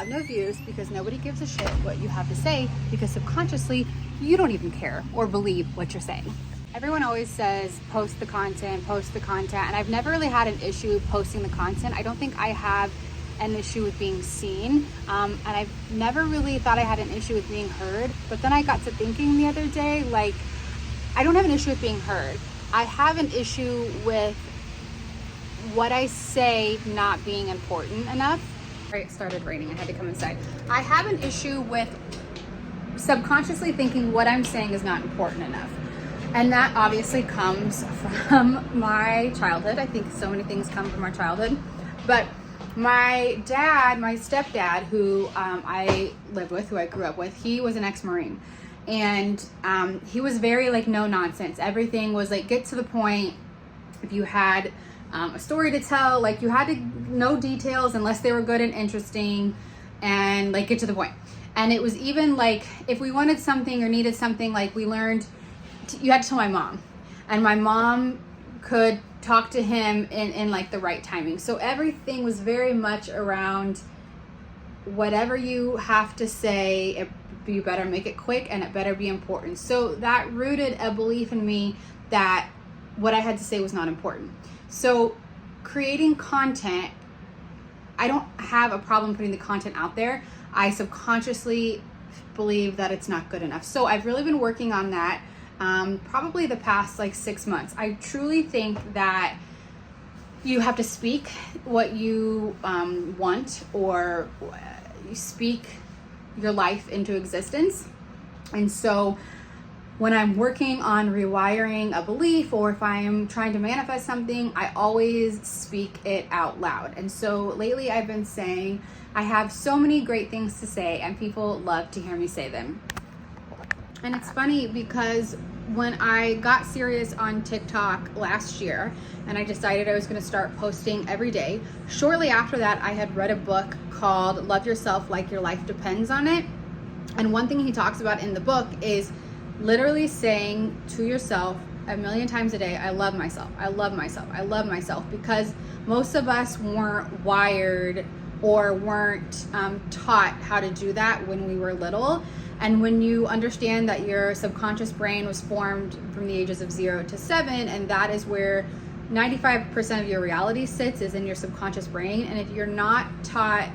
have no views because nobody gives a shit what you have to say, because subconsciously you don't even care or believe what you're saying. Everyone always says post the content, and I've never really had an issue posting the content. I don't think I have an issue with being seen, and I've never really thought I had an issue with being heard. But then I got to thinking the other day, like, I don't have an issue with being heard. I have an issue with what I say not being important enough. It started raining, I had to come inside. I have an issue with subconsciously thinking what I'm saying is not important enough. And that obviously comes from my childhood. I think so many things come from our childhood. But my dad, my stepdad, who I lived with, who I grew up with, he was an ex-Marine. And he was very like no nonsense. Everything was like get to the point. If you had a story to tell, like you had to know details unless they were good and interesting, and like get to the point. And it was even like if we wanted something or needed something, like we learned you had to tell my mom, and my mom could talk to him in like the right timing. So everything was very much around whatever you have to say, you better make it quick and it better be important. So that rooted a belief in me that what I had to say was not important. So creating content, I don't have a problem putting the content out there. I subconsciously believe that it's not good enough. So I've really been working on that. Probably the past like 6 months. I truly think that you have to speak what you want, or you speak your life into existence. And so when I'm working on rewiring a belief, or if I'm trying to manifest something, I always speak it out loud. And so lately I've been saying I have so many great things to say, and people love to hear me say them. And it's funny because when I got serious on TikTok last year and I decided I was going to start posting every day, shortly after that I had read a book called Love Yourself Like Your Life Depends on It. And one thing he talks about in the book is literally saying to yourself a million times a day, I love myself, I love myself, I love myself, because most of us weren't wired or weren't taught how to do that when we were little. And when you understand that your subconscious brain was formed from the ages of 0 to 7, and that is where 95% of your reality sits, is in your subconscious brain. And if you're not taught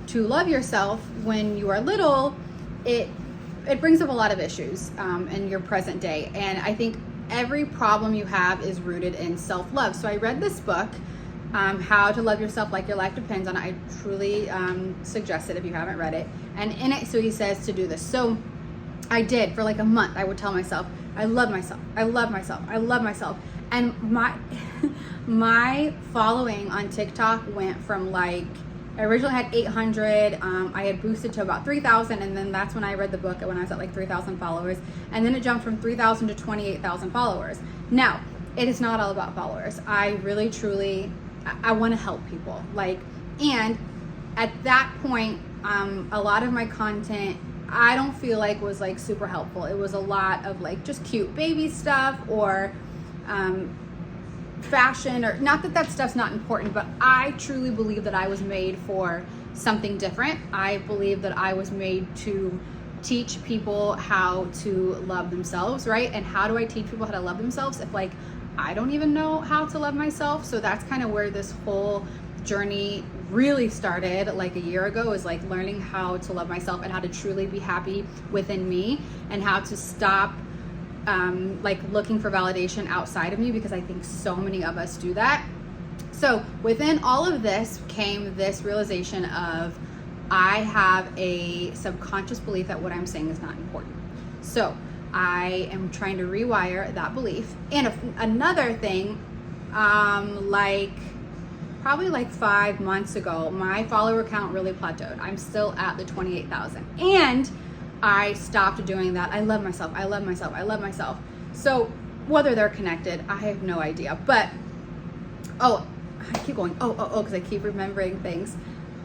to love yourself when you are little, it brings up a lot of issues in your present day. And I think every problem you have is rooted in self-love. So I read this book, How to Love Yourself Like Your Life Depends on It. I truly suggest it if you haven't read it. And in it, so he says to do this. So I did for like a month. I would tell myself, I love myself, I love myself, I love myself. And my following on TikTok went from like, I originally had 800, I had boosted to about 3,000, and then that's when I read the book when I was at like 3,000 followers, and then it jumped from 3,000 to 28,000 followers. Now, it is not all about followers. I really, truly, I want to help people. Like, and at that point, a lot of my content, I don't feel like was like super helpful. It was a lot of like just cute baby stuff, or fashion, or not that that stuff's not important, but I truly believe that I was made for something different. I believe that I was made to teach people how to love themselves, right? And how do I teach people how to love themselves if like I don't even know how to love myself? So that's kind of where this whole journey really started like a year ago, is like learning how to love myself and how to truly be happy within me, and how to stop like looking for validation outside of me, because I think so many of us do that. So within all of this came this realization of I have a subconscious belief that what I'm saying is not important. So I am trying to rewire that belief. And another thing, like probably like 5 months ago, my follower count really plateaued. I'm still at the 28,000. And I stopped doing that. I love myself, I love myself, I love myself. So whether they're connected, I have no idea. But, I keep going, because I keep remembering things.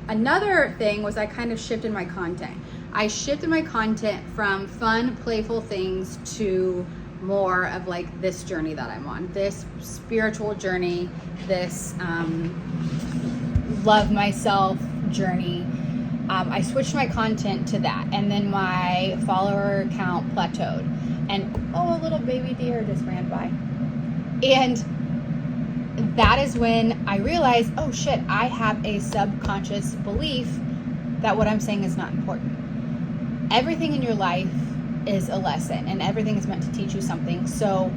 Another thing was I kind of shifted my content. I shifted my content from fun, playful things to more of like this journey that I'm on, this spiritual journey, this love myself journey. I switched my content to that, and then my follower count plateaued. And oh, a little baby deer just ran by. And that is when I realized, oh shit, I have a subconscious belief that what I'm saying is not important. Everything in your life is a lesson, and everything is meant to teach you something. So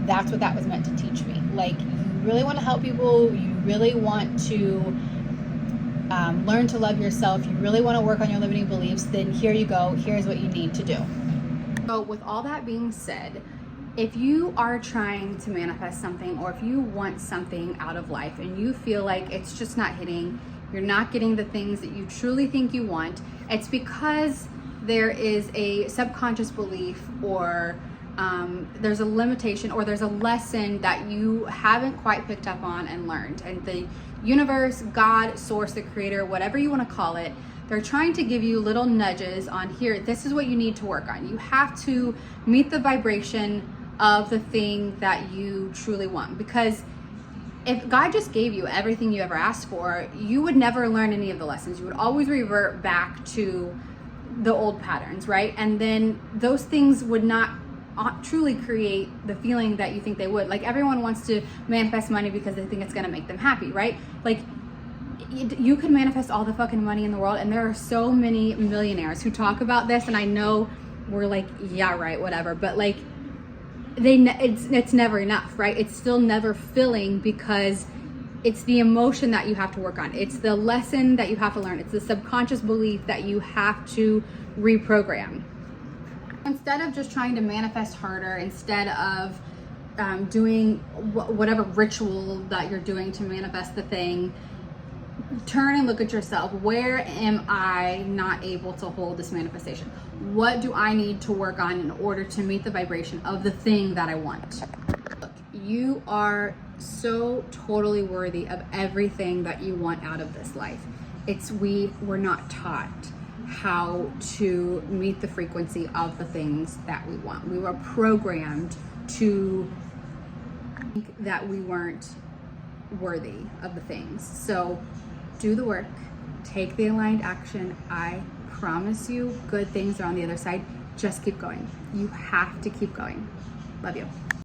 that's what that was meant to teach me. Like, you really want to help people, you really want to learn to love yourself, you really want to work on your limiting beliefs, then here you go. Here's what you need to do. So with all that being said, if you are trying to manifest something, or if you want something out of life and you feel like it's just not hitting, you're not getting the things that you truly think you want, it's because there is a subconscious belief, or there's a limitation, or there's a lesson that you haven't quite picked up on and learned. And the universe, God, source, the creator, whatever you want to call it, they're trying to give you little nudges on, here, this is what you need to work on. You have to meet the vibration of the thing that you truly want. Because if God just gave you everything you ever asked for, you would never learn any of the lessons. You would always revert back to the old patterns, right? And then those things would not truly create the feeling that you think they would. Like, everyone wants to manifest money because they think it's going to make them happy, right? Like, you can manifest all the fucking money in the world, and there are so many millionaires who talk about this, and I know we're like, yeah, right, whatever, but like, it's never enough, right? It's still never filling, because it's the emotion that you have to work on. It's the lesson that you have to learn. It's the subconscious belief that you have to reprogram. Instead of just trying to manifest harder, instead of doing whatever ritual that you're doing to manifest the thing, turn and look at yourself. Where am I not able to hold this manifestation? What do I need to work on in order to meet the vibration of the thing that I want? Look, you are so totally worthy of everything that you want out of this life. We're not taught how to meet the frequency of the things that we want. We were programmed to think that we weren't worthy of the things. So do the work, take the aligned action. I promise you, good things are on the other side. Just keep going. You have to keep going. Love you.